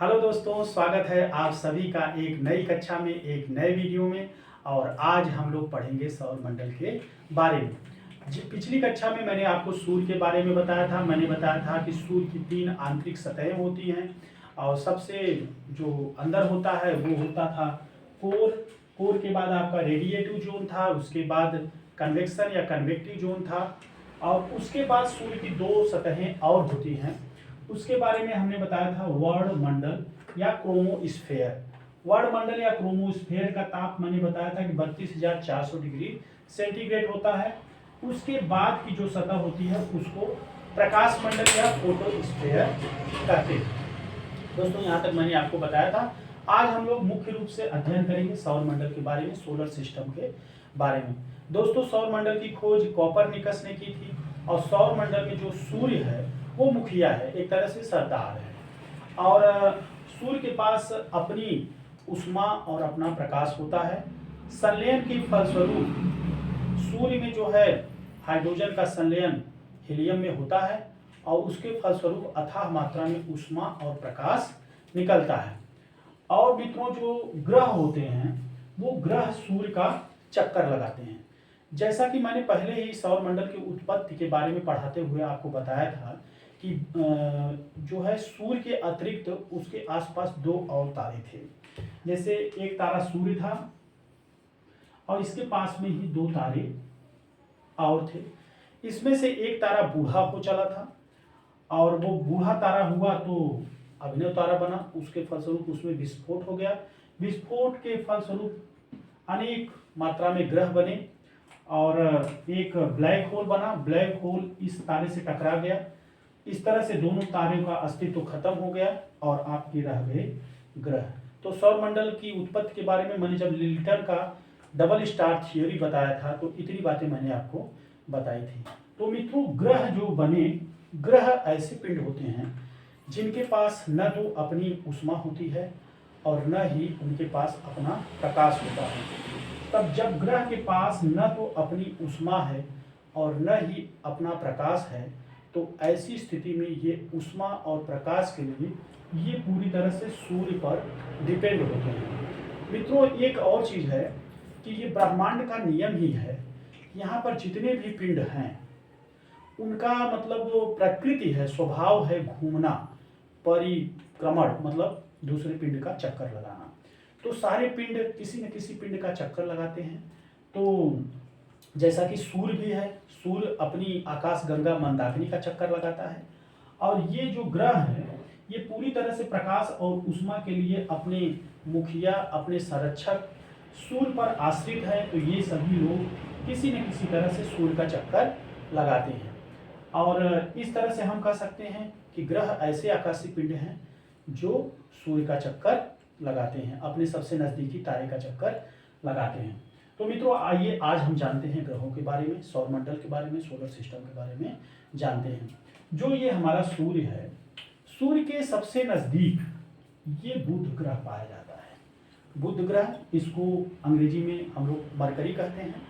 Hello दोस्तों, स्वागत है आप सभी का एक नई कक्षा में, एक नए वीडियो में। और आज हम लोग पढ़ेंगे सौर मंडल के बारे में। पिछली कक्षा में मैंने आपको सूर्य के बारे में बताया था। मैंने बताया था कि सूर्य की 3 आंतरिक सतहें होती हैं और सबसे जो अंदर होता है वो होता था कोर। कोर के बाद आपका रेडिएटिव जोन था, उसके बाद कन्वेक्शन या कन्वेक्टिव जोन था, और उसके बाद सूर्य की 2 सतहें और होती हैं। उसके बारे में हमने बताया था वर्ण मंडल या क्रोमोस्फेयर। वर्ण मंडल या क्रोमोस्फेयर का ताप मैंने बताया था कि 32,400 डिग्री सेंटीग्रेड होता है। उसके बाद की जो सतह होती है उसको प्रकाश मंडल या फोटोस्फेयर कहते हैं। दोस्तों, यहाँ तक मैंने आपको बताया था। आज हम लोग मुख्य रूप से अध्ययन करेंगे सौर मंडल के बारे में, सोलर सिस्टम के बारे में। दोस्तों, सौर मंडल की खोज कोपरनिकस ने की थी और सौर मंडल में जो सूर्य है वो मुखिया है, एक तरह से सरदार है। और सूर्य के पास अपनी उष्मा और अपना प्रकाश होता है। संलयन के फलस्वरूप सूर्य में जो है हाइड्रोजन का संलयन हीलियम में होता है और उसके फलस्वरूप अथाह मात्रा में उष्मा और प्रकाश निकलता है। और मित्रों, जो ग्रह होते हैं वो ग्रह सूर्य का चक्कर लगाते हैं। जैसा कि मैंने पहले ही सौर मंडल की उत्पत्ति के बारे में पढ़ाते हुए आपको बताया था कि जो है सूर्य के अतिरिक्त उसके आसपास 2 और तारे थे। जैसे एक तारा सूर्य था और इसके पास में ही 2 तारे और थे। इसमें से एक तारा बूढ़ा हो चला था और वो बूढ़ा तारा हुआ तो अभिनव तारा बना। उसके फलस्वरूप उसमें विस्फोट हो गया। विस्फोट के फलस्वरूप अनेक मात्रा में ग्रह बने और एक ब्लैक होल बना। ब्लैक होल इस तारे से टकरा गया। इस तरह से दोनों तारों का अस्तित्व खत्म हो गया और आपके रह गए ग्रह। तो सौर मंडल की उत्पत्ति के बारे में मैंने जब लिल्टन का डबल स्टार थियोरी बताया था तो इतनी बातें मैंने आपको बताई थी। तो मित्रों, ग्रह जो बने, ग्रह ऐसे पिंड होते हैं जिनके पास न तो अपनी उष्मा होती है और न ही उनके पास अपना प्रकाश होता है। तब जब ग्रह के पास न तो अपनी उष्मा है और न ही अपना प्रकाश है तो ऐसी स्थिति में ये उष्मा और प्रकाश के लिए ये पूरी तरह से सूर्य पर डिपेंड होते हैं। मित्रों, एक और चीज़ है कि ये ब्रह्मांड का नियम ही है। यहाँ पर जितने भी पिंड हैं उनका मतलब वो प्रकृति है, स्वभाव है घूमना, परिक्रमण, मतलब दूसरे पिंड का चक्कर लगाना। तो सारे पिंड किसी न किसी पिंड का चक्कर लगाते हैं। तो जैसा कि सूर्य भी है, सूर्य अपनी आकाश गंगा मंदाकिनी का चक्कर लगाता है। और ये जो ग्रह है ये पूरी तरह से प्रकाश और उष्मा के लिए अपने मुखिया, अपने संरक्षक सूर्य पर आश्रित है। तो ये सभी लोग किसी न किसी तरह से सूर्य का चक्कर लगाते हैं। और इस तरह से हम कह सकते हैं कि ग्रह ऐसे आकाशीय पिंड हैं जो सूर्य का चक्कर लगाते हैं, अपने सबसे नज़दीकी तारे का चक्कर लगाते हैं। तो मित्रों, आइए आज हम जानते हैं ग्रहों के बारे में, सौर मंडल के बारे में, सोलर सिस्टम के बारे में जानते हैं। जो ये हमारा सूर्य है, सूर्य के सबसे नज़दीक ये बुध ग्रह पाया जाता है। बुध ग्रह, इसको अंग्रेजी में हम लोग मरकरी कहते हैं।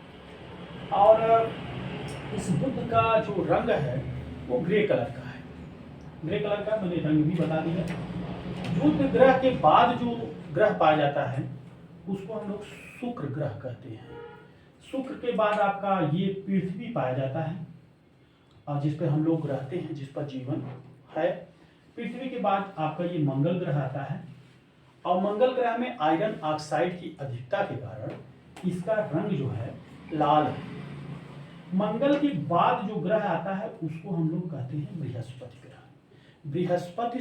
और इस बुध का जो रंग है वो ग्रे कलर का है। ग्रे कलर का मैंने रंग भी बता दिया। बुध ग्रह के बाद जो ग्रह पाया जाता है उसको हम लोग शुक्र ग्रह कहते हैं। शुक्र के बाद आपका ये पृथ्वी पाया जाता है और जिस पर हम लोग रहते हैं, जिस पर जीवन है। पृथ्वी के बाद आपका ये मंगल ग्रह आता है और मंगल ग्रह में आयरन ऑक्साइड की अधिकता के कारण इसका रंग जो है लाल है। मंगल के बाद जो ग्रह आता है उसको हम लोग कहते हैं बृहस्पति ग्रह। बृहस्पति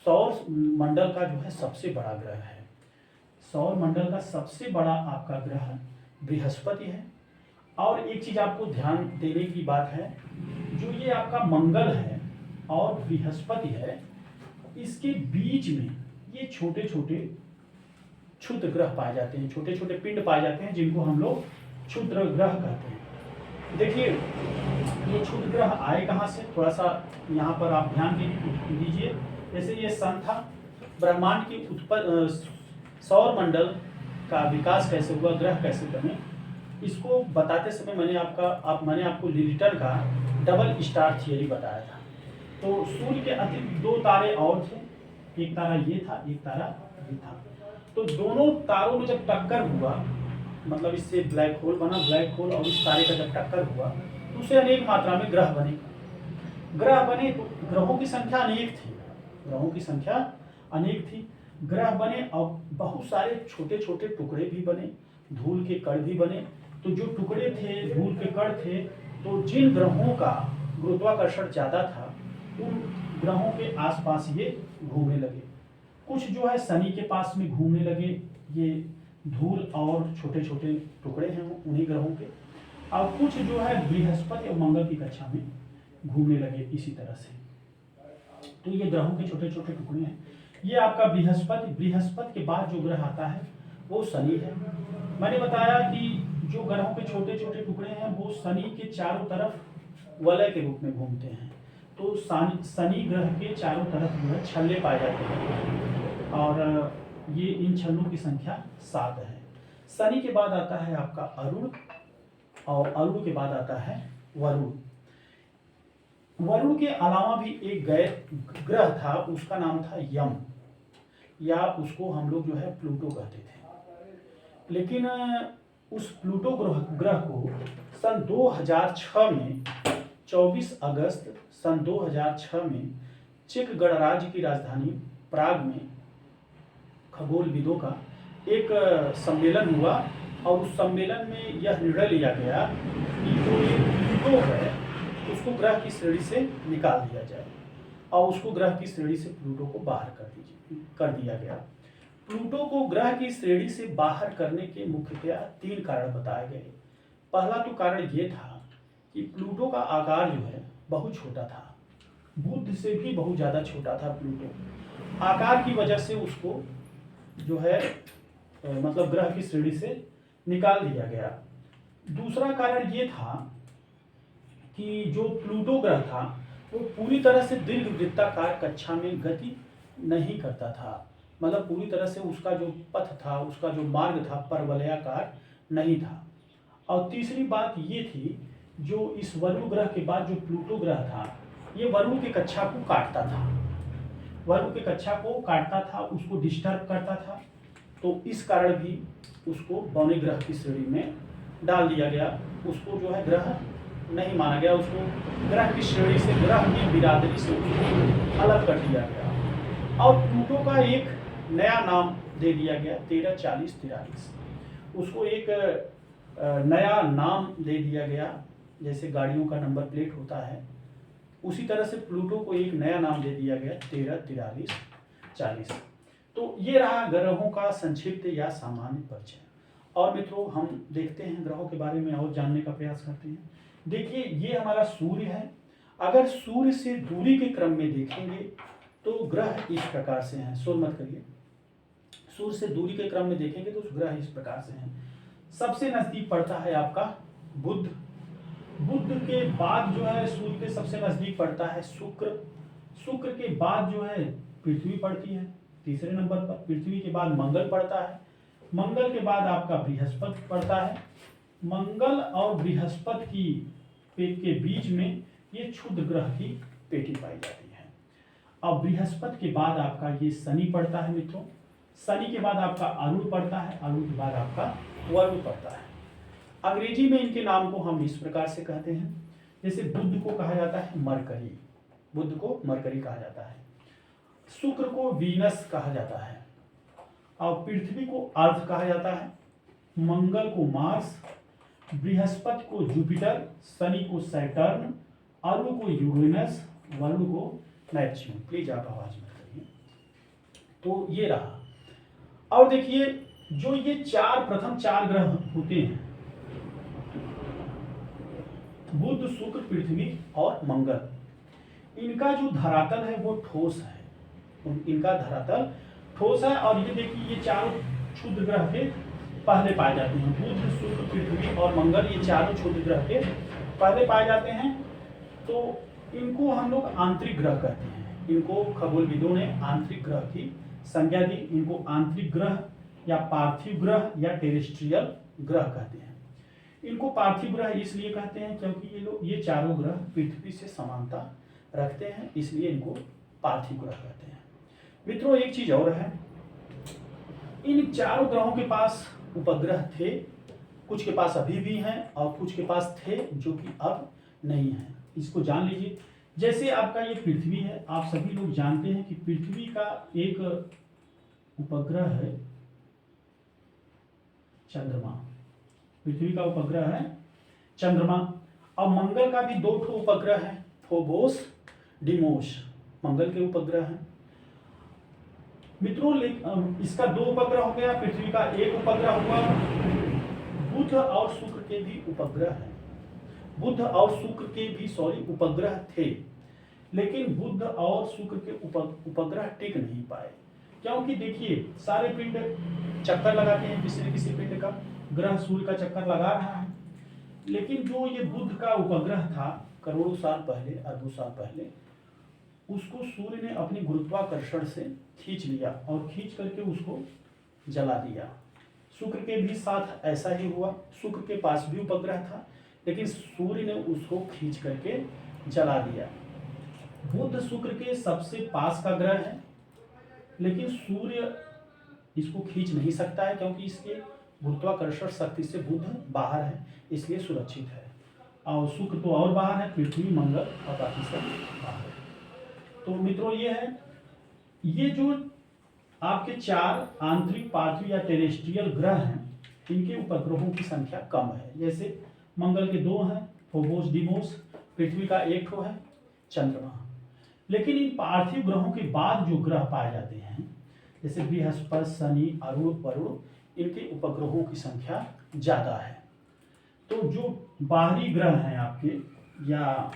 सौर मंडल का जो है सबसे बड़ा ग्रह है। सौर मंडल का सबसे बड़ा आपका ग्रह बृहस्पति है। और एक चीज आपको ध्यान देने की बात है, जो ये आपका मंगल है और बृहस्पति है, इसके बीच में ये छोटे छोटे क्षुद्र ग्रह पाए जाते हैं, छोटे छोटे पिंड पाए जाते हैं जिनको हम लोग क्षुद्र ग्रह कहते हैं। देखिए, ये क्षुद्र ग्रह आए कहाँ से, थोड़ा सा यहाँ पर आप ध्यान दीजिए। जैसे ये सन था, ब्रह्मांड की उत्पत्ति, सौर मंडल का विकास कैसे हुआ, ग्रह कैसे बने, इसको बताते समय मैंने आपको लिल्टन का डबल स्टार थियरी बताया था। तो सूर्य के अतिरिक्त 2 तारे और थे एक तारा ये था, एक तारा ये था। तो दोनों तारों में जब टक्कर हुआ, मतलब इससे ब्लैक होल बना, ब्लैक होल और इस तारे का जब टक्कर हुआ तो उससे अनेक मात्रा में ग्रह बने। ग्रह बने तो ग्रहों की संख्या अनेक थी, ग्रहों की संख्या अनेक थी। ग्रह बने और बहुत सारे छोटे छोटे टुकड़े भी बने, धूल के कण भी बने। तो जो टुकड़े थे, धूल के कण थे, तो जिन ग्रहों का गुरुत्वाकर्षण ज़्यादा था उन ग्रहों के आसपास ये घूमने लगे। कुछ जो है शनि के पास में घूमने लगे, ये धूल और छोटे छोटे टुकड़े हैं उन्हीं ग्रहों के। और कुछ जो है बृहस्पति और मंगल की कक्षा में घूमने लगे इसी तरह से। तो ये ग्रहों के छोटे छोटे टुकड़े हैं। ये आपका बृहस्पति, बृहस्पति के बाद जो ग्रह आता है वो शनि है। मैंने बताया कि जो ग्रहों के छोटे छोटे टुकड़े हैं वो शनि के चारों तरफ वलय के रूप में घूमते हैं। तो शनि ग्रह के चारों तरफ जो है छल्ले पाए जाते हैं और ये इन छल्लों की संख्या 7 है। शनि के बाद आता है आपका अरुण और अरुण के बाद आता है वरुण। वरुण के अलावा भी एक गैर ग्रह था, उसका नाम था यम, या उसको हम लोग जो है प्लूटो कहते थे। लेकिन उस प्लूटो ग्रह को सन 2006 में 24 अगस्त सन 2006 में चेक गणराज्य की राजधानी प्राग में खगोलविदों का एक सम्मेलन हुआ और उस सम्मेलन में यह निर्णय लिया गया कि जो ये प्लूटो है उसको ग्रह की श्रेणी से निकाल दिया जाए और उसको ग्रह की श्रेणी से प्लूटो को बाहर कर दिया गया। प्लूटो को ग्रह की श्रेणी से बाहर करने के मुख्यतया 3 कारण बताए गए। पहला तो कारण ये था कि प्लूटो का आकार जो है बहुत छोटा था, बुध से भी बहुत ज़्यादा छोटा था प्लूटो। आकार की वजह से उसको जो है मतलब ग्रह की श्रेणी से निकाल दिया गया। दूसरा कारण ये था कि जो प्लूटो ग्रह था वो पूरी तरह से दीर्घवृत्ताकार कक्षा में गति नहीं करता था, मतलब पूरी तरह से उसका जो पथ था, उसका जो मार्ग था परवलयाकार नहीं था। और तीसरी बात ये थी, जो इस वरुण ग्रह के बाद जो प्लूटो ग्रह था ये वरुण की कक्षा को काटता था, वरुण की कक्षा को काटता था, उसको डिस्टर्ब करता था। तो इस कारण भी उसको बौने ग्रह की श्रेणी में डाल दिया गया, उसको जो है ग्रह नहीं माना गया, उसको ग्रह की श्रेणी से, ग्रह की बिरादरी से उसको अलग कर दिया गया। और प्लूटो का एक नया नाम दे दिया गया 134043, उसको एक नया नाम दे दिया गया, जैसे गाड़ियों का नंबर प्लेट होता है उसी तरह से प्लूटो को एक नया नाम दे दिया गया 134340। तो ये रहा ग्रहों का संक्षिप्त या सामान्य परिचय। और मित्रों हम देखते हैं ग्रहों के बारे में और जानने का प्रयास करते हैं। देखिए ये हमारा सूर्य है, अगर सूर्य से दूरी के क्रम में देखेंगे तो ग्रह इस प्रकार से हैं, शोर मत करिए। सूर्य से दूरी के क्रम में देखेंगे तो ग्रह इस प्रकार से हैं। सबसे नजदीक पड़ता है आपका बुध, बुध के बाद जो है सूर्य के सबसे नजदीक पड़ता है शुक्र, शुक्र के बाद जो है पृथ्वी पड़ती है तीसरे नंबर पर, पृथ्वी के बाद मंगल पड़ता है, मंगल के बाद आपका बृहस्पति पड़ता है। मंगल और बृहस्पति की के बीच में ये क्षुद्र ग्रह की पेटी पाई जाती है। अब बृहस्पति के बाद आपका ये शनि पड़ता है मित्रों, शनि के बाद आपका अरुण पड़ता है, अरुण के बाद आपका वरुण पड़ता है। अंग्रेजी में इनके नाम को हम इस प्रकार से कहते हैं, जैसे बुध को कहा जाता है मरकरी, बुध को मरकरी कहा जाता है, शुक्र को वीनस कहा जाता है, और पृथ्वी को अर्थ कहा जाता है, मंगल को मार्स, बृहस्पति को जुपिटर, शनि को सैटर्न, अरुण को यूरेनस, वरुण को नेपच्यून। प्लीज आप आवाज मत करिए। तो ये रहा। और देखिए जो ये प्रथम चार ग्रह होते हैं, बुध, शुक्र, पृथ्वी और मंगल, इनका जो धरातल है वो ठोस है, इनका धरातल ठोस है। और ये देखिए ये चारों क्षुद्र ग्रह के पहले पाए जाते हैं, बुध, शुक्र, पृथ्वी और मंगल, ये चारों क्षुद्र ग्रह के पहले पाए जाते हैं। तो इनको हम लोग आंतरिक ग्रह कहते हैं, इनको खगोलविदों ने आंतरिक ग्रह की संज्ञा दी। इनको आंतरिक ग्रह या पार्थिव ग्रह या टेरेस्ट्रियल ग्रह कहते हैं। इनको पार्थिव ग्रह इसलिए कहते हैं क्योंकि ये चारों ग्रह पृथ्वी से समानता रखते हैं, इसलिए इनको पार्थिव ग्रह कहते हैं। मित्रों एक चीज और है, इन चारों ग्रहों के पास उपग्रह थे, कुछ के पास अभी भी हैं और कुछ के पास थे जो कि अब नहीं है। इसको जान लीजिए। जैसे आपका ये पृथ्वी है, आप सभी लोग जानते हैं कि पृथ्वी का एक उपग्रह है चंद्रमा, पृथ्वी का उपग्रह है चंद्रमा। और मंगल का भी 2 उपग्रह है, फोबोस डिमोस, मंगल के उपग्रह है मित्रों। इसका 2 उपग्रह हो गया, पृथ्वी का 1 उपग्रह हुआ। बुध और शुक्र के भी उपग्रह हैं, बुध और शुक्र के भी उपग्रह थे, लेकिन बुध और शुक्र के उपग्रह टिक नहीं पाए, क्योंकि देखिए सारे पिंड चक्कर लगाते हैं, किसी न किसी पिंड का ग्रह सूर्य का चक्कर लगा रहा है, लेकिन जो ये बुध का उपग्रह था करोड़ों साल पहले, अरबों साल पहले, उसको सूर्य ने अपनी गुरुत्वाकर्षण से खींच लिया और खींच करके उसको जला दिया। शुक्र के भी साथ ऐसा ही हुआ, शुक्र के पास भी उपग्रह था, लेकिन सूर्य ने उसको खींच करके जला दिया। बुध शुक्र के सबसे पास का ग्रह है, लेकिन सूर्य इसको खींच नहीं सकता है, क्योंकि इसके गुरुत्वाकर्षण शक्ति से बुध बाहर है, इसलिए सुरक्षित है। और शुक्र तो और बाहर है, पृथ्वी, मंगल और बाकी सब बाहर है। तो मित्रों ये है, ये जो आपके 4 आंतरिक पार्थिव या टेरेस्ट्रियल ग्रह हैं, इनके उपग्रहों की संख्या कम है। जैसे मंगल के 2 हैं, फोबोस डिमोस, पृथ्वी का 1 ठो है, चंद्रमा। लेकिन इन पार्थिव ग्रहों के बाद जो ग्रह पाए जाते हैं, जैसे बृहस्पति, शनि, अरुण, वरुण, इनके उपग्रहों की संख्या ज्यादा है। तो जो बाहरी ग्रह हैं आपके या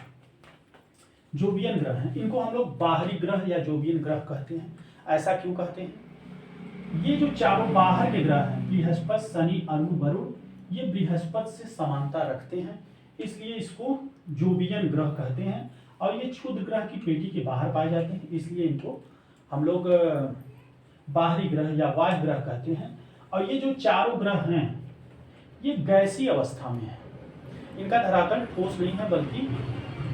जोवियन ग्रह हैं, इनको हम लोग बाहरी ग्रह या जोवियन ग्रह कहते हैं। ऐसा क्यों कहते हैं? ये जो चारों बाहर के ग्रह हैं, बृहस्पति, शनि, अरुण, वरुण, ये बृहस्पति से समानता रखते हैं, इसलिए इसको जोवियन ग्रह कहते हैं। और ये क्षुद्र ग्रह की पेटी के बाहर पाए जाते हैं, इसलिए इनको हम लोग बाहरी ग्रह या वायु ग्रह कहते हैं। और ये जो चारों ग्रह हैं, ये गैसीय अवस्था में है, इनका धरातल ठोस नहीं है, बल्कि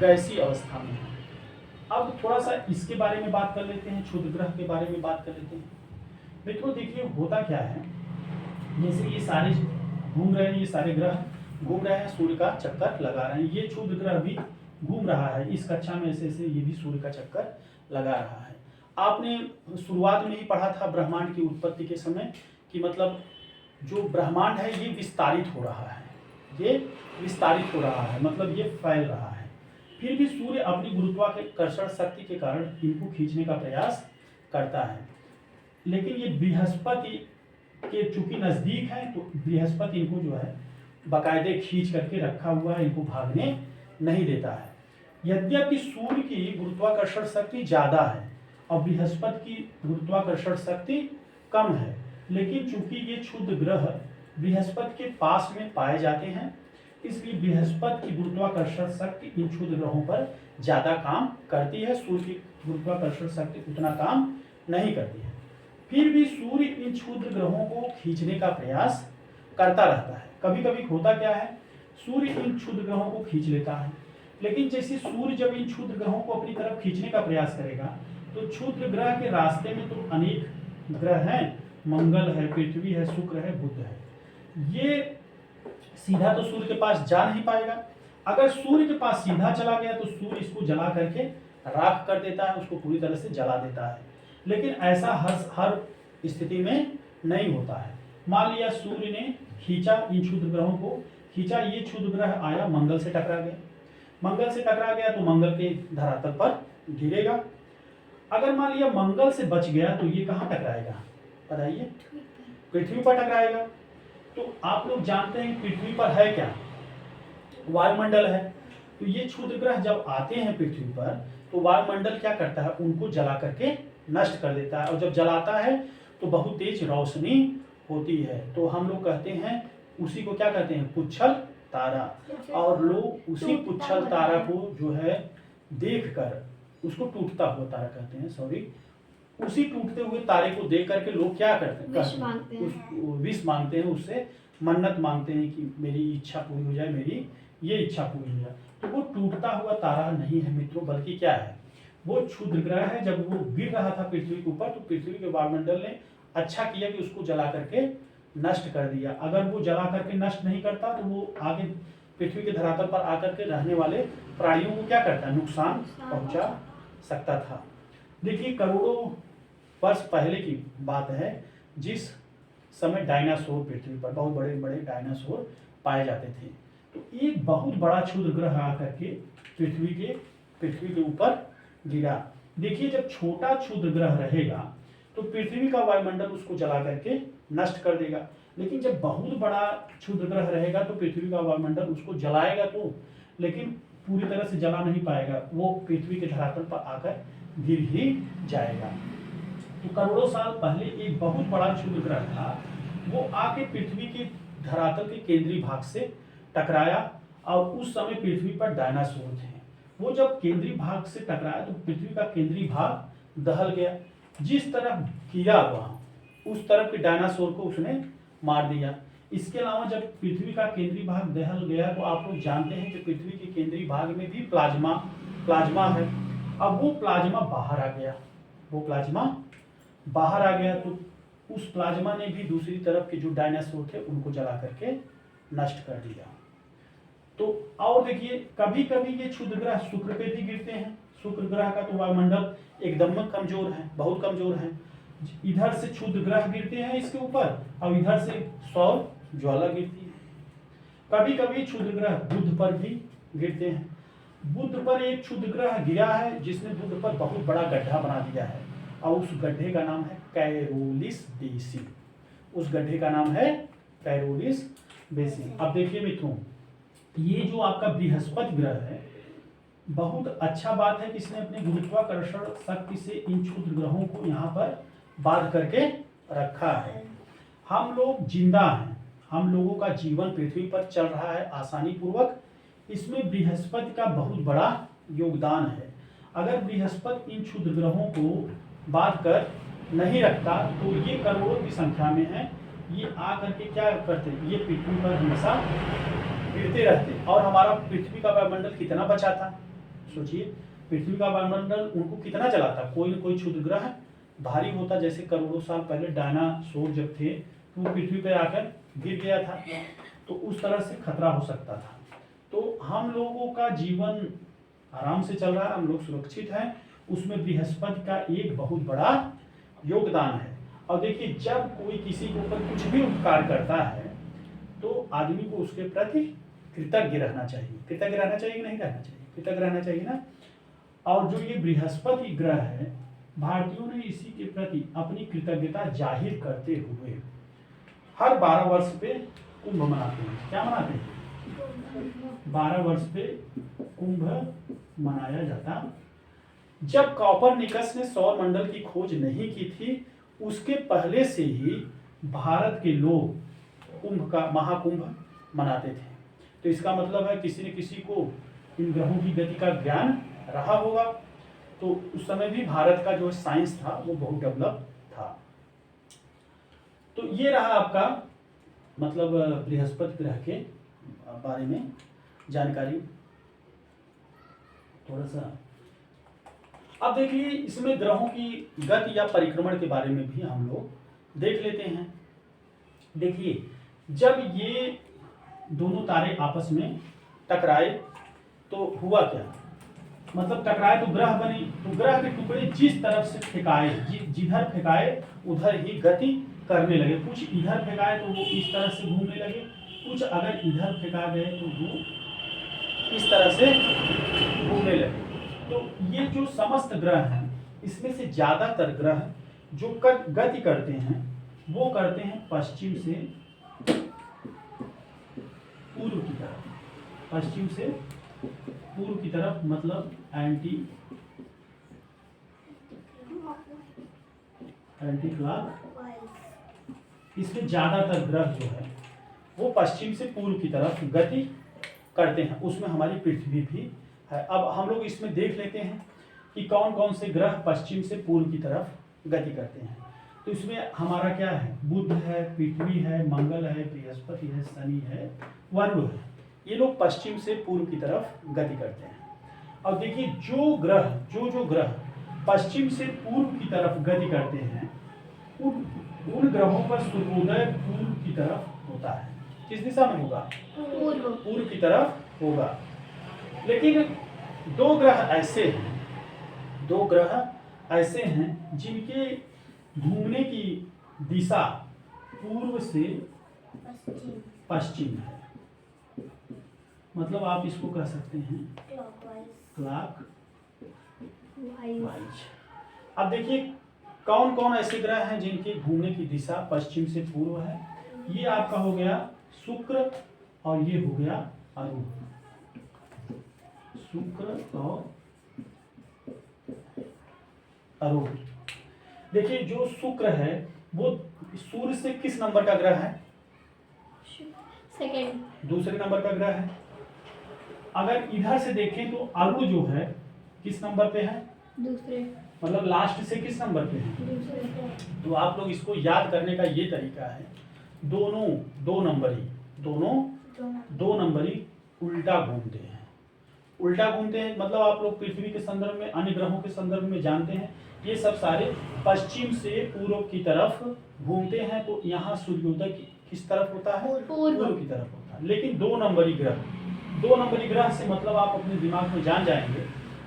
गैसीय अवस्था में है। अब थोड़ा सा इसके बारे में बात कर लेते हैं, क्षुद्र ग्रह के बारे में बात कर लेते हैं। मित्रों देखिए होता क्या है, जैसे ये सारे घूम रहे हैं, ये सारे ग्रह घूम रहे हैं, सूर्य का चक्कर लगा रहे हैं। ये क्षुद्र ग्रह भी घूम रहा है, इस कक्षा में ऐसे ऐसे ये भी सूर्य का चक्कर लगा रहा है। आपने शुरुआत में ही पढ़ा था ब्रह्मांड की उत्पत्ति के समय कि मतलब जो ब्रह्मांड है ये विस्तारित हो रहा है, ये विस्तारित हो रहा है, मतलब ये फैल रहा है। फिर भी सूर्य अपनी गुरुत्वाकर्षण शक्ति के कारण इनको खींचने का प्रयास करता है, लेकिन ये बृहस्पति के चूंकि नजदीक है, तो बृहस्पति इनको जो है बाकायदे खींच करके रखा हुआ है, इनको भागने नहीं देता है। यद्यपि सूर्य की गुरुत्वाकर्षण शक्ति ज्यादा है और बृहस्पति की गुरुत्वाकर्षण शक्ति कम है, लेकिन चूंकि ये क्षुद्र ग्रह बृहस्पति के पास में पाए जाते हैं, इसलिए बृहस्पति की गुरुत्वाकर्षण शक्ति इन क्षुद्र ग्रहों पर ज्यादा काम करती है, सूर्य की गुरुत्वाकर्षण शक्ति उतना काम नहीं करती है। फिर भी सूर्य इन क्षुद्र ग्रहों को खींचने का प्रयास करता रहता है। कभी कभी होता क्या है, सूर्य इन क्षुद्र ग्रहों को खींच लेता है, लेकिन जैसे सूर्य जब इन क्षुद्र ग्रहों को अपनी तरफ खींचने का प्रयास करेगा, तो क्षुद्र ग्रह के रास्ते में तो अनेक ग्रह हैं, मंगल है, पृथ्वी है, शुक्र है, बुध है, ये सीधा तो सूर्य के पास जा नहीं पाएगा। अगर सूर्य के पास सीधा चला गया तो सूर्य इसको जला करके राख कर देता है, उसको पूरी तरह से जला देता है। लेकिन ऐसा हर स्थिति में नहीं होता है। मान लिया सूर्य ने खींचा, इन क्षुद्र ग्रहों को खींचा, ये क्षुद्र ग्रह आया मंगल से टकरा गया, मंगल से टकरा गया तो मंगल के धरातल पर गिरेगा। अगर मान लिया मंगल से बच गया तो ये कहाँ टकराएगा बताइए? पृथ्वी पर टकराएगा। तो आप लोग जानते हैं पृथ्वी पर है क्या? वायुमंडल है। तो ये क्षुद्र ग्रह जब आते हैं पृथ्वी पर तो वायुमंडल क्या करता है, उनको जला करके नष्ट कर देता है, और जब जलाता है तो बहुत तेज रोशनी होती है। तो हम लोग कहते हैं उसी को क्या कहते हैं, पुच्छल तारा। और लोग उसी पुच्छल तारा को जो है देखकर उसको टूटता हुआ तारा कहते हैं, सॉरी, उसी टूटते हुए तारे को देख करके लोग क्या करते हैं, विश मांगते हैं, उससे मन्नत मांगते हैं कि मेरी इच्छा पूरी हो जाए, मेरी ये इच्छा पूरी हो जाए। तो वो टूटता हुआ तारा नहीं है मित्रों, बल्कि क्या है, वो क्षुद्र ग्रह है। जब वो गिर रहा था पृथ्वी के ऊपर तो पृथ्वी के वायुमंडल ने अच्छा किया कि उसको जला करके नष्ट कर दिया। अगर वो जला करके नष्ट नहीं करता तो वो आगे पृथ्वी के धरातल पर आकर के रहने वाले प्राणियों को क्या करता है, नुकसान पहुंचा सकता था। देखिए करोड़ों वर्ष पहले की बात है जिस समय डायनासोर पृथ्वी पर बहुत बड़े बड़े डायनासोर पाए जाते थे। तो एक बहुत बड़ा क्षुद्र ग्रह आकर के पृथ्वी के ऊपर गिरा। देखिए जब छोटा क्षुद्र ग्रह रहेगा तो पृथ्वी का वायुमंडल उसको जला करके नष्ट कर देगा, लेकिन जब बहुत बड़ा क्षुद्र ग्रह रहेगा तो पृथ्वी का वायुमंडल उसको जलाएगा तो, लेकिन पूरी तरह से जला नहीं पाएगा, वो पृथ्वी के धरातल पर आकर गिर ही जाएगा। तो करोड़ों साल पहले एक बहुत बड़ा क्षुद्र ग्रह था, वो आके पृथ्वी के धरातल के केंद्रीय भाग से टकराया और उस समय पृथ्वी पर डायनासोर थे। वो जब केंद्रीय भाग से टकराया तो पृथ्वी का केंद्रीय भाग दहल गया। जिस तरफ गिरा वहां उस तरफ के डायनासोर को उसने मार दिया। इसके अलावा जब पृथ्वी का केंद्रीय भाग दहल गया तो आप लोग जानते हैं कि पृथ्वी के केंद्रीय भाग में भी प्लाज्मा है। अब वो प्लाज्मा बाहर आ गया तो उस प्लाज्मा ने भी दूसरी तरफ के जो डायनासोर थे उनको जला करके नष्ट कर दिया। तो और देखिए कभी कभी ये क्षुद्र ग्रह शुक्र पे भी गिरते हैं। शुक्र ग्रह का तो वायुमंडल एकदम कमजोर है, बहुत कमजोर है। इधर से क्षुद्र ग्रह गिरते हैं इसके ऊपर और इधर से सौर ज्वाला गिरती है। कभी कभी क्षुद्र ग्रह बुध पर भी गिरते हैं। बुध पर एक क्षुद्र ग्रह गिरा है जिसने बुध पर बहुत बड़ा गड्ढा बना दिया है और उस गड्ढे का नाम है कैरोलिस बेसिन। उस गड्ढे का नाम है कैरोलिस बेसिन। अब देखिए मित्रों, ये जो आपका बृहस्पति ग्रह है, बहुत अच्छा बात है कि इसने अपने गुरुत्वाकर्षण शक्ति से इन क्षुद्र ग्रहों को यहाँ पर बांध करके रखा है। हम लोग जिंदा हैं, हम लोगों का जीवन पृथ्वी पर चल रहा है आसानी पूर्वक। इसमें बृहस्पति का बहुत बड़ा योगदान है। अगर बृहस्पति इन क्षुद्र ग्रहों को बांध कर नहीं रखता तो ये करोड़ों की संख्या में है, ये आ करके क्या करते, ये पृथ्वी पर हमेशा गिरते रहते। और हमारा पृथ्वी का वायुमंडल कितना बचा था, सोचिए पृथ्वी का वायुमंडल उनको कितना जलाता। कोई न कोई क्षुद्र ग्रह भारी होता, जैसे करोड़ों साल पहले डायनासोर जब थे तो वो पृथ्वी पर आकर गिर गया था, तो उस तरह से खतरा हो सकता था। तो हम लोगों का जीवन आराम से चल रहा है, हम लोग सुरक्षित हैं, उसमें बृहस्पति का एक बहुत बड़ा योगदान है। और देखिए जब कोई किसी के ऊपर कुछ भी उपकार करता है तो आदमी को उसके प्रति कृतज्ञ रहना चाहिए। कृतज्ञ रहना चाहिए कि नहीं रहना चाहिए, कृतज्ञ रहना चाहिए ना। और जो ये बृहस्पति ग्रह है, भारतीयों ने इसी के प्रति अपनी कृतज्ञता जाहिर करते हुए हर 12 वर्ष पे कुंभ मनाते हैं। क्या मनाते हैं? 12 वर्ष पे कुंभ मनाया जाता। जब कॉपरनिकस ने सौर मंडल की खोज नहीं की थी, उसके पहले से ही भारत के लोग कुंभ का महाकुंभ मनाते थे। तो इसका मतलब है किसी न किसी को इन ग्रहों की गति का ज्ञान रहा होगा। तो उस समय भी भारत का जो साइंस था वो बहुत डेवलप था। तो ये रहा आपका मतलब बृहस्पति ग्रह के बारे में जानकारी थोड़ा सा। अब देखिए इसमें ग्रहों की गति या परिक्रमण के बारे में भी हम लोग देख लेते हैं। देखिए जब ये दोनों तारे आपस में टकराए तो हुआ क्या, मतलब टकराए तो ग्रह बने। तो ग्रह के टुकड़े जिस तरफ से फेंकाए, जिधर फेंकाए उधर ही गति करने लगे। कुछ इधर फेंकाए तो वो इस तरह से घूमने लगे, कुछ अगर इधर फेंका गए तो वो इस तरह से घूमने लगे। तो ये जो समस्त ग्रह हैं इसमें से ज्यादातर ग्रह जो गति करते हैं वो करते हैं पश्चिम से पूर्व की तरफ। पश्चिम से पूर्व की तरफ मतलब एंटी क्लॉक। इसमें ज्यादातर ग्रह जो है वो पश्चिम से पूर्व की तरफ गति करते हैं, उसमें हमारी पृथ्वी भी है। अब हम लोग इसमें देख लेते हैं कि कौन कौन से ग्रह पश्चिम से पूर्व की तरफ गति करते हैं। तो इसमें हमारा क्या है, बुध है, पृथ्वी है, मंगल है, बृहस्पति है, शनि है, वरुण है। ये लोग पश्चिम से पूर्व की तरफ गति करते हैं। अब देखिए जो ग्रह पश्चिम से पूर्व की तरफ गति करते हैं उन ग्रहों पर सूर्योदय पूर्व की तरफ होता है। किस दिशा में होगा? पूर्व की तरफ होगा। लेकिन दो ग्रह ऐसे हैं जिनके घूमने की दिशा पूर्व से पश्चिम है। मतलब आप इसको कह सकते हैं क्लॉक वाइज। अब देखिए कौन कौन ऐसे ग्रह हैं जिनके घूमने की दिशा पश्चिम से पूर्व है। ये आपका हो गया शुक्र और ये हो गया अरुण। शुक्र और अरुण। देखिए जो शुक्र है वो सूर्य से किस नंबर का ग्रह है? सेकंड। दूसरे नंबर का ग्रह है। अगर इधर से देखें तो अरुण जो है किस नंबर पे है? दूसरे। मतलब लास्ट से किस नंबर पे है? दूसरे। तो आप लोग इसको याद करने का ये तरीका है, दोनों दो नंबरी उल्टा घूमते हैं। उल्टा घूमते हैं मतलब आप लोग पृथ्वी के संदर्भ में, अन्य ग्रहों के संदर्भ में जानते हैं, ये सब सारे पश्चिम से पूर्व की तरफ घूमते हैं। तो यहाँ सूर्योदय किस तरफ होता है? पूर्व की तरफ होता है। लेकिन दो नंबरी ग्रह से मतलब आप अपने दिमाग में जान जाएंगे,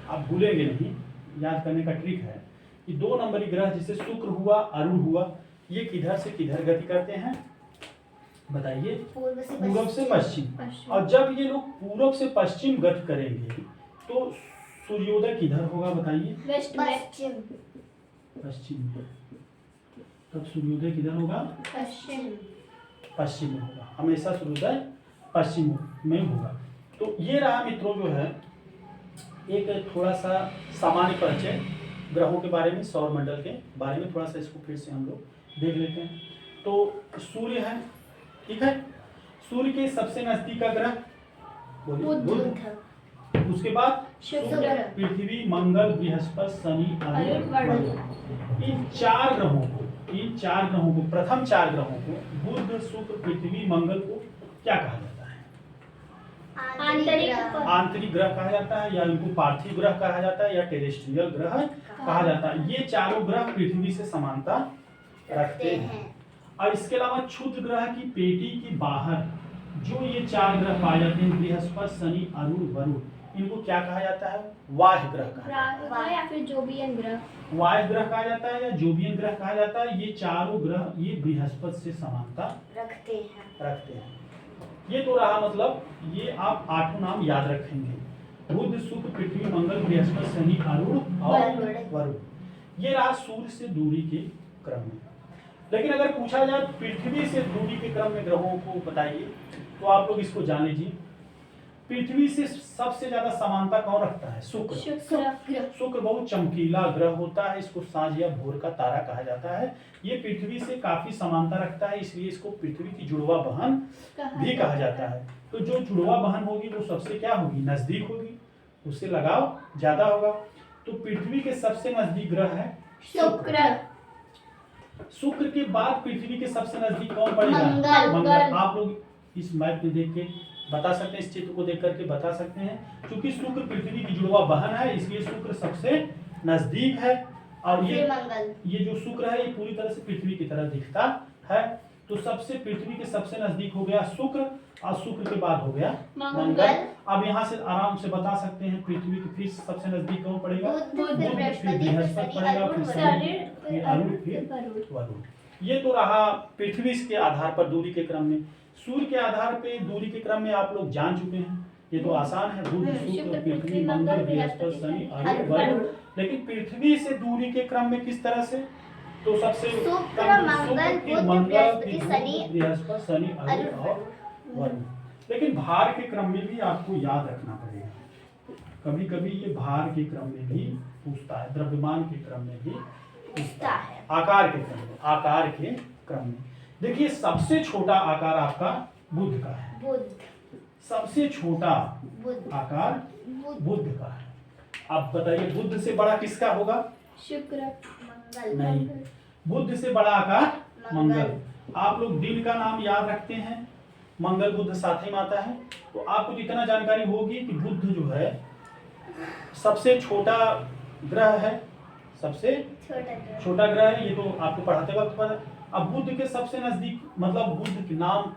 आप भूलेंगे नहीं, याद करने का ट्रिक है कि दो नंबरी ग्रह जैसे शुक्र हुआ, अरुण हुआ, ये किधर से किधर गति करते हैं? बताइए। पूर्व से पश्चिम। और जब ये लोग पूर्व से पश्चिम गति करेंगे तो सूर्योदय किधर होगा? बताइए। पश्चिम में। तब सूर्योदय किधर होगा? पश्चिम में होगा। हमेशा सूर्योदय पश्चिम में होगा। तो ये रहा मित्रों जो है एक थोड़ा सा सामान्य परिचय ग्रहों के बारे में, सौर मंडल के बारे में थोड़ा सा इसको फिर से हम लोग देख लेते हैं। तो सूर्य है, ठीक है। सूर्य के सबसे नजदीक का ग्रह बुध। उसके बाद शुक्र, पृथ्वी, मंगल, बृहस्पति, शनि, अरुण। इन चार ग्रहों को प्रथम चार ग्रहों को बुध, शुक्र, पृथ्वी, मंगल को क्या कहा जाता है? आंतरिक ग्रह कहा जाता है, या इनको पार्थिव ग्रह कहा जाता है, या टेरेस्ट्रियल ग्रह कहा जाता है। ये चारों ग्रह पृथ्वी से समानता रखते हैं। और इसके अलावा क्षुद्र ग्रह की पेटी के बाहर जो ये चार ग्रह पाए जाते हैं, बृहस्पति, शनि, अरुण, वरुण, इनको क्या कहा जाता है? वाह्य ग्रह कहा जाता है, या फिर जोबियन ग्रह। वाह्य ग्रह कहा जाता है या जोबियन ग्रह कहा जाता है। ये चारों ग्रह ये बृहस्पति से समानता रखते हैं। ये तो रहा, मतलब ये आप आठों नाम याद रखेंगे, बुध, शुक्र, पृथ्वी, मंगल, बृहस्पति, शनि, अरुण और वरुण। ये रहा सूर्य से दूरी के क्रम में। लेकिन अगर पूछा जाए पृथ्वी से दूरी के क्रम में ग्रहों को बताइए, तो आप लोग इसको जान लीजिए। पृथ्वी से सबसे ज्यादा समानता कौन रखता है? शुक्र। शुक्र बहुत चमकीला ग्रह होता है, इसको सांझ या भोर का तारा कहा जाता है। ये पृथ्वी से काफी समानता रखता है, इसलिए इसको पृथ्वी की जुड़वा बहन भी कहा जाता है। तो जो जुड़वा बहन होगी वो सबसे क्या होगी? नजदीक होगी, उससे लगाव ज्यादा होगा। तो पृथ्वी के सबसे नजदीक ग्रह है शुक्र। शुक्र के बाद पृथ्वी के सबसे नजदीक कौन पड़ेगा? मंगल। आप लोग इस मैप में देख के बता सकते हैं, इस चित्र को देख करके बता सकते हैं। क्योंकि शुक्र पृथ्वी की जुड़वा बहन है, इसलिए शुक्र सबसे नजदीक है। और ये जो शुक्र है ये पूरी तरह से पृथ्वी की तरह दिखता है। तो सबसे पृथ्वी के सबसे नजदीक हो गया शुक्र, और शुक्र के बाद हो गया मंगल। अब यहाँ से आराम से बता सकते हैं पृथ्वी के फिर सबसे नजदीक कौन पड़ेगा? बुध, फिर बृहस्पति पड़ेगा, फिर शनि, फिर अरुण, फिर वरुण। ये तो रहा पृथ्वी के आधार पर दूरी के क्रम में। सूर्य के आधार पे दूरी के क्रम में आप लोग जान चुके हैं, ये तो आसान है, बुध, शुक्र, पृथ्वी, मंगल, बृहस्पति, शनि, अरुण, वरुण। लेकिन पृथ्वी से दूरी के क्रम में किस तरह से? तो सबसे शुक्र, मंगल, बृहस्पति, शनि, अरुण और वरुण। लेकिन भार के क्रम में भी आपको याद रखना पड़ेगा, कभी कभी ये भार के क्रम में भी पूछता है, द्रव्यमान के क्रम में भी पूछता है, आकार के क्रम में। देखिए सबसे छोटा आकार आपका बुध का है, सबसे छोटा आकार बुध का है। अब बताइए बुध से बड़ा किसका होगा? शुक्र। नहीं, बुध से बड़ा आकार मंगल। आप लोग दिन का नाम याद रखते हैं, मंगल बुध साथ ही में आता है। तो आपको इतना जानकारी होगी कि बुध जो है सबसे छोटा ग्रह है, सबसे छोटा ग्रह। छोटा ग्रह है, ये तो आपको पढ़ाते वक्त पता। अब बुध के सबसे नजदीक, मतलब बुध के नाम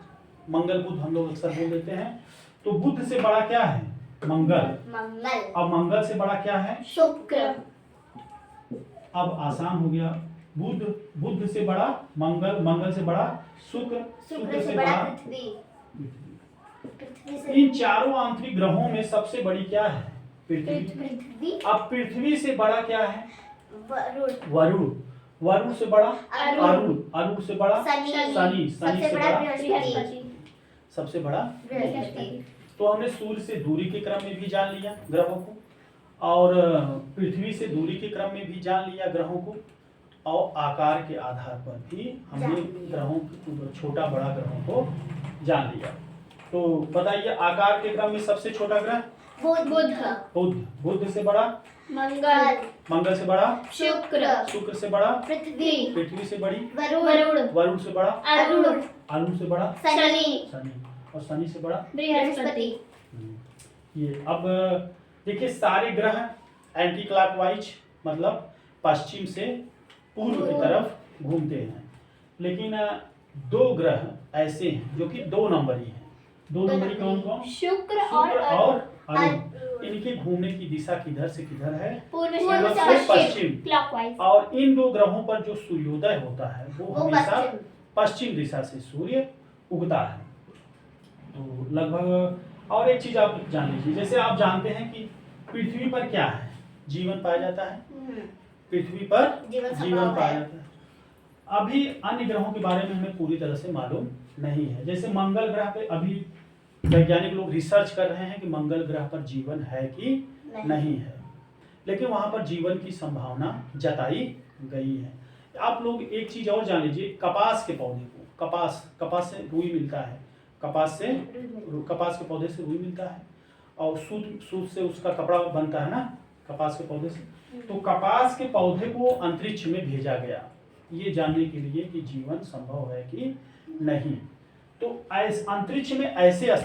मंगल बुध हम लोग अक्सर बोल देते हैं, तो बुध से बड़ा क्या है? मंगल। मंगल। अब मंगल से बड़ा क्या है? शुक्र। अब आसान हो गया। बुध से बड़ा मंगल, मंगल से बड़ा शुक्र, शुक्र से बड़ा पृथ्वी। पृथ्वी से इन चारों आंतरिक ग्रहों में सबसे बड़ी क्या है? पृथ्वी। पृथ्वी। अब पृथ्वी से बड़ा क्या है? वरुण। वरुण। वरुण से बड़ा अरुण। अरुण। अरुण से बड़ा शनि। शनि। शनि सबसे से बड़ा बड़ा बृहस्पति। सबसे बड़ा बृहस्पति। तो हमने सूर्य से दूरी के क्रम में भी जान लिया ग्रहों को, और पृथ्वी से दूरी के क्रम में भी जान लिया ग्रहों को, और आकार के आधार पर भी हमने ग्रहों, छोटा बड़ा ग्रहों को जान लिया। तो बताइए आकार के क्रम में सबसे छोटा ग्रह बुध। बुध। बुध से बड़ा मंगल। मंगल से बड़ा शुक्र। शुक्र से बड़ा पृथ्वी। पृथ्वी से बड़ी वरुण। वरुण से बड़ा अरुण। अरुण से बड़ा शनि। शनि, और शनि से बड़ा बृहस्पति। ये। अब देखिए सारे ग्रह एंटी क्लॉकवाइज, मतलब पश्चिम से पूर्व की तरफ घूमते हैं, लेकिन दो ग्रह ऐसे हैं जो कि दो नंबरी हैं। दो नंबरी कौन कौन? शुक्र शुक्र और अरुण। अरुण। इनके घूमने की दिशा किधर से किधर है? पूर्व पूर्व से से पश्चिम। क्लॉकवाइज। और इन दो ग्रहों पर जो सूर्योदय होता है वो वो हमेशा पश्चिम। पश्चिम दिशा से सूर्य उगता है। तो लगभग, और एक चीज आप जान लीजिए, जैसे आप जानते हैं कि पृथ्वी पर क्या है? जीवन पाया जाता है। पृथ्वी पर जीवन जीवन संभव पाया है। जाता है। अभी अन्य ग्रहों के बारे में हमें पूरी तरह से मालूम नहीं है। जैसे मंगल ग्रह पे अभी वैज्ञानिक लोग रिसर्च कर रहे हैं कि मंगल ग्रह पर जीवन है कि नहीं है, लेकिन वहां पर जीवन की संभावना जताई गई है। आप लोग एक चीज और जान लीजिए, कपास के पौधे को, कपास से रुई मिलता है, कपास के पौधे से रुई मिलता है, और सूत से उसका कपड़ा बनता है ना, कपास के पौधे से। तो कपास के पौधे को अंतरिक्ष में भेजा गया ये जानने के लिए कि जीवन संभव है कि नहीं। तो अंतरिक्ष में ऐसे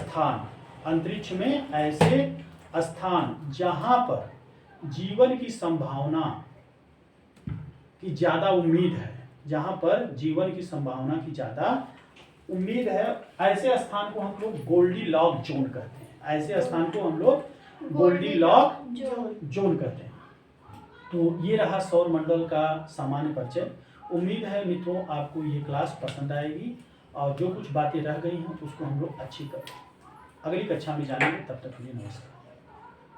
स्थान जहां पर जीवन की संभावना की ज्यादा उम्मीद है, जहां पर जीवन की संभावना की ज्यादा उम्मीद है, ऐसे स्थान को हम लोग गोल्डीलॉक जोन कहते हैं। ऐसे स्थान को हम लोग गोल्डीलॉक जोन कहते हैं। तो ये रहा सौर मंडल का सामान्य परिचय। उम्मीद है मित्रों आपको ये क्लास पसंद आएगी, और जो कुछ बातें रह गई हैं उसको हम लोग अच्छी करें। अगली कक्षा में जानेंगे, तब तक के लिए नमस्कार।